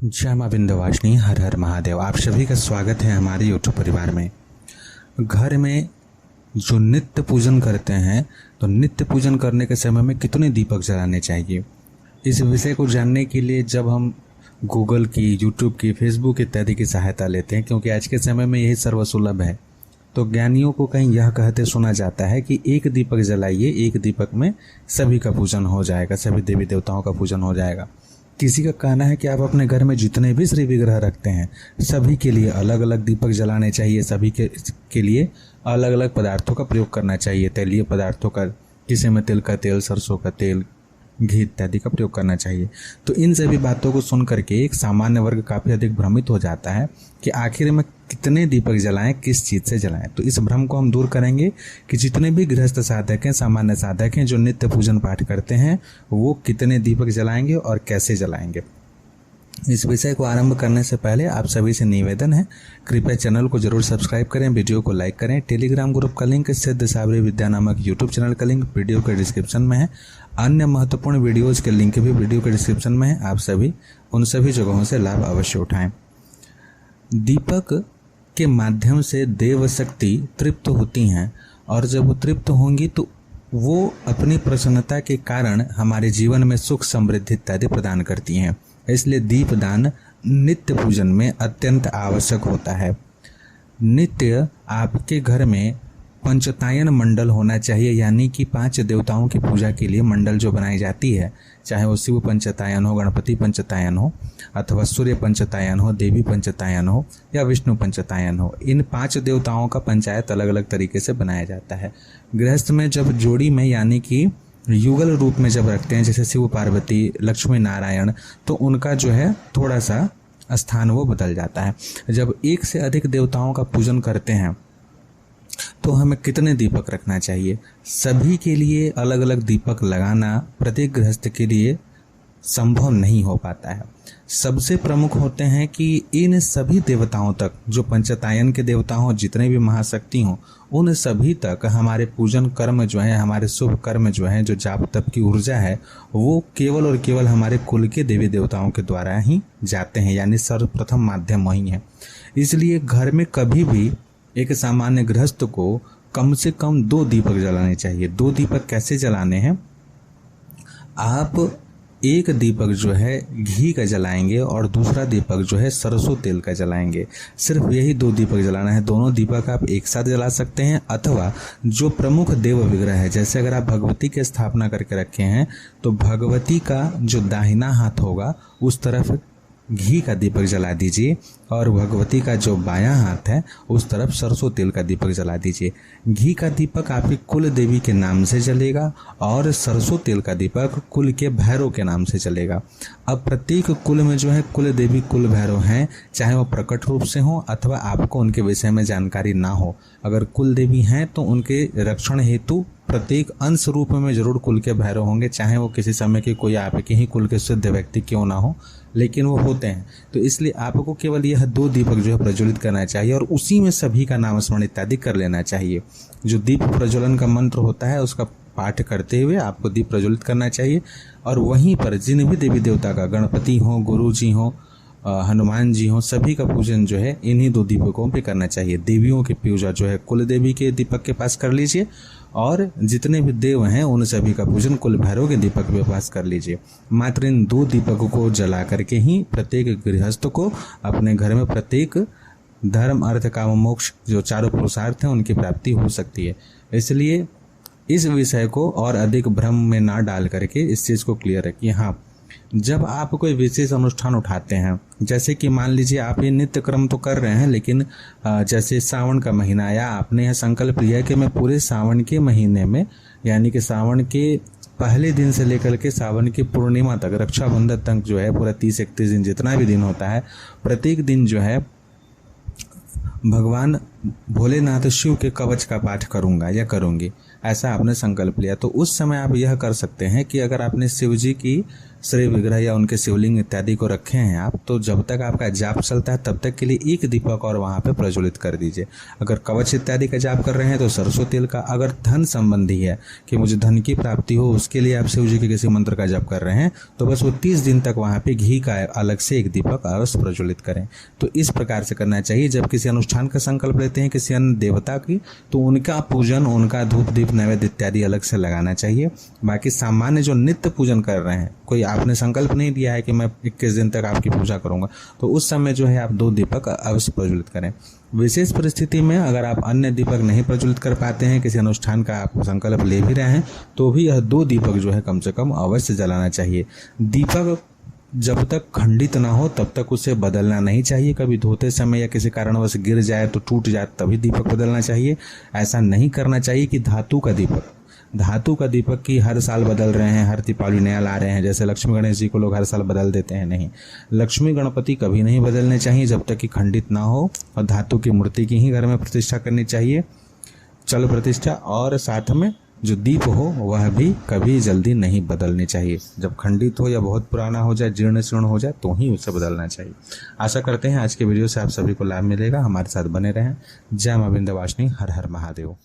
जय मां विंध्यवासिनी, हर हर महादेव। आप सभी का स्वागत है हमारे यूट्यूब परिवार में। घर में जो नित्य पूजन करते हैं, तो नित्य पूजन करने के समय में कितने दीपक जलाने चाहिए, इस विषय को जानने के लिए जब हम गूगल की, यूट्यूब की, फेसबुक इत्यादि की सहायता लेते हैं, क्योंकि आज के समय में यही सर्वसुलभ है, तो ज्ञानियों को कहीं यह कहते सुना जाता है कि एक दीपक जलाइए, एक दीपक में सभी का पूजन हो जाएगा, सभी देवी देवताओं का पूजन हो जाएगा। किसी का कहना है कि आप अपने घर में जितने भी श्री विग्रह रखते हैं, सभी के लिए अलग अलग दीपक जलाने चाहिए, सभी के लिए अलग अलग पदार्थों का प्रयोग करना चाहिए। तैलीय पदार्थों का, किसी में तिल का तेल, सरसों का तेल, घी इत्यादि का प्रयोग करना चाहिए। तो इन सभी बातों को सुन करके एक सामान्य वर्ग काफ़ी अधिक भ्रमित हो जाता है कि आखिर में कितने दीपक जलाएं, किस चीज़ से जलाएं। तो इस भ्रम को हम दूर करेंगे कि जितने भी गृहस्थ साधक हैं, सामान्य साधक हैं, जो नित्य पूजन पाठ करते हैं, वो कितने दीपक जलाएंगे और कैसे जलाएंगे। इस विषय को आरंभ करने से पहले आप सभी से निवेदन है, कृपया चैनल को जरूर सब्सक्राइब करें, वीडियो को लाइक करें। टेलीग्राम ग्रुप का लिंक, सिद्ध साबरी विद्या नामक यूट्यूब चैनल का लिंक वीडियो के डिस्क्रिप्शन में है। अन्य महत्वपूर्ण वीडियोज़ के लिंक भी वीडियो के डिस्क्रिप्शन में है। आप सभी उन सभी जगहों से लाभ अवश्य उठाएं। दीपक के माध्यम से देव शक्ति तृप्त होती हैं, और जब वो तृप्त होंगी तो वो अपनी प्रसन्नता के कारण हमारे जीवन में सुख, समृद्धि इत्यादि प्रदान करती हैं। इसलिए दीपदान नित्य पूजन में अत्यंत आवश्यक होता है। नित्य आपके घर में पंचतायन मंडल होना चाहिए, यानी कि 5 देवताओं की पूजा के लिए मंडल जो बनाई जाती है, चाहे वो शिव पंचतायन हो, गणपति पंचतायन हो, अथवा सूर्य पंचतायन हो, देवी पंचतायन हो, या विष्णु पंचतायन हो। इन 5 देवताओं का पंचायत अलग अलग तरीके से बनाया जाता है। गृहस्थ में जब जोड़ी में, यानी कि युगल रूप में जब रखते हैं, जैसे शिव पार्वती, लक्ष्मी नारायण, तो उनका जो है थोड़ा सा स्थान वो बदल जाता है। जब एक से अधिक देवताओं का पूजन करते हैं तो हमें कितने दीपक रखना चाहिए। सभी के लिए अलग अलग दीपक लगाना प्रत्येक गृहस्थ के लिए संभव नहीं हो पाता है। सबसे प्रमुख होते हैं कि इन सभी देवताओं तक, जो पंचतायन के देवता हों, जितने भी महाशक्ति हों, उन सभी तक हमारे पूजन कर्म जो है, हमारे शुभ कर्म जो है, जो जाप तप की ऊर्जा है, वो केवल और केवल हमारे कुल के देवी देवताओं के द्वारा ही जाते हैं, यानी सर्वप्रथम माध्यम वही है। इसलिए घर में कभी भी एक सामान्य गृहस्थ को कम से कम 2 दीपक जलाने चाहिए। 2 दीपक कैसे जलाने हैं? आप एक दीपक जो है घी का जलाएंगे और दूसरा दीपक जो है सरसों तेल का जलाएंगे। सिर्फ यही 2 दीपक जलाना है। दोनों दीपक आप एक साथ जला सकते हैं, अथवा जो प्रमुख देव विग्रह है, जैसे अगर आप भगवती की स्थापना करके रखे हैं, तो भगवती का जो दाहिना हाथ होगा उस तरफ घी का दीपक जला दीजिए, और भगवती का जो बायां हाथ है उस तरफ सरसों तेल का दीपक जला दीजिए। घी का दीपक आपकी कुल देवी के नाम से जलेगा, और सरसों तेल का दीपक कुल के भैरव के नाम से जलेगा। अब प्रत्येक कुल में जो है कुल देवी, कुल भैरव हैं, चाहे वो प्रकट रूप से हो अथवा आपको उनके विषय में जानकारी ना हो। अगर कुल देवी हैं तो उनके रक्षण हेतु प्रत्येक अंश रूप में जरूर कुल के भैरव होंगे, चाहे वो किसी समय के कोई आपके ही कुल के शुद्ध व्यक्ति क्यों ना हो, लेकिन वो होते हैं। तो इसलिए आपको केवल यह 2 दीपक जो है प्रज्वलित करना चाहिए, और उसी में सभी का नाम स्मरण इत्यादि कर लेना चाहिए। जो दीप प्रज्वलन का मंत्र होता है उसका पाठ करते हुए आपको दीप प्रज्वलित करना चाहिए, और वहीं पर जिन भी देवी देवता का, गणपति हो, गुरु जी हो, हनुमान जी हो, सभी का पूजन जो है इन्हीं 2 दीपकों पे करना चाहिए। देवियों की पूजा जो है कुल देवी के दीपक के पास कर लीजिए, और जितने भी देव हैं उन सभी का पूजन कुल भैरव के दीपक के पास कर लीजिए। मात्र इन 2 दीपकों को जला करके ही प्रत्येक गृहस्थ को अपने घर में प्रत्येक धर्म, अर्थ, काम, मोक्ष, जो 4 पुरुषार्थ हैं, उनकी प्राप्ति हो सकती है। इसलिए इस विषय को और अधिक भ्रम में ना डाल करके इस चीज़ को क्लियर रखिए। हाँ, जब आप कोई विशेष अनुष्ठान उठाते हैं, जैसे कि मान लीजिए आप ये नित्य क्रम तो कर रहे हैं, लेकिन जैसे सावन का महीना आया, आपने यह संकल्प लिया कि मैं पूरे सावन के महीने में, यानी कि सावन के पहले दिन से लेकर के सावन की पूर्णिमा तक, रक्षाबंधन तक जो है पूरा 30-31 दिन, जितना भी दिन होता है, प्रत्येक दिन जो है भगवान भोलेनाथ शिव के कवच का पाठ करूंगा या करूंगी, ऐसा आपने संकल्प लिया, तो उस समय आप यह कर सकते हैं कि अगर आपने शिव जी की श्री विग्रह या उनके शिवलिंग इत्यादि को रखे हैं आप, तो जब तक आपका जाप चलता है तब तक के लिए एक दीपक और वहां पे प्रज्वलित कर दीजिए। अगर कवच इत्यादि का जाप कर रहे हैं तो सरसों तेल का, अगर धन संबंधी है कि मुझे धन की प्राप्ति हो उसके लिए आप शिव जी के किसी मंत्र का जाप कर रहे हैं, तो बस वो 30 दिन तक वहां पे घी का अलग से एक दीपक अवश्य प्रज्वलित करें। तो इस प्रकार से करना चाहिए। जब किसी अनुष्ठान का संकल्प लेते हैं किसी अन्य देवता की, तो उनका पूजन, उनका धूप दीप नैवेद्य इत्यादि अलग से लगाना चाहिए। बाकी सामान्य जो नित्य पूजन कर रहे हैं, कोई आपने संकल्प नहीं दिया है कि मैं 21 दिन तक आपकी पूजा करूंगा, तो उस समय जो है आप 2 दीपक अवश्य प्रज्वलित करें। विशेष परिस्थिति में अगर आप अन्य दीपक नहीं प्रज्वलित कर पाते हैं, किसी अनुष्ठान का आप संकल्प ले भी रहे हैं, तो भी यह 2 दीपक जो है कम से कम अवश्य जलाना चाहिए। दीपक जब तक खंडित ना हो तब तक उसे बदलना नहीं चाहिए। कभी धोते समय या किसी कारणवश गिर जाए तो टूट जाए तभी दीपक बदलना चाहिए। ऐसा नहीं करना चाहिए कि धातु का दीपक की हर साल बदल रहे हैं, हर दीपावली नया ला रहे हैं, जैसे लक्ष्मी गणेश जी को लोग हर साल बदल देते हैं। नहीं, लक्ष्मी गणपति कभी नहीं बदलने चाहिए जब तक कि खंडित ना हो, और धातु की मूर्ति की ही घर में प्रतिष्ठा करनी चाहिए, चल प्रतिष्ठा। और साथ में जो दीप हो वह भी कभी जल्दी नहीं बदलनी चाहिए। जब खंडित हो या बहुत पुराना हो जाए, जीर्ण शीर्ण हो जाए, तो ही उसे बदलना चाहिए। आशा करते हैं आज के वीडियो से आप सभी को लाभ मिलेगा। हमारे साथ बने रहें। जय मां विंध्यवासिनी। हर हर महादेव।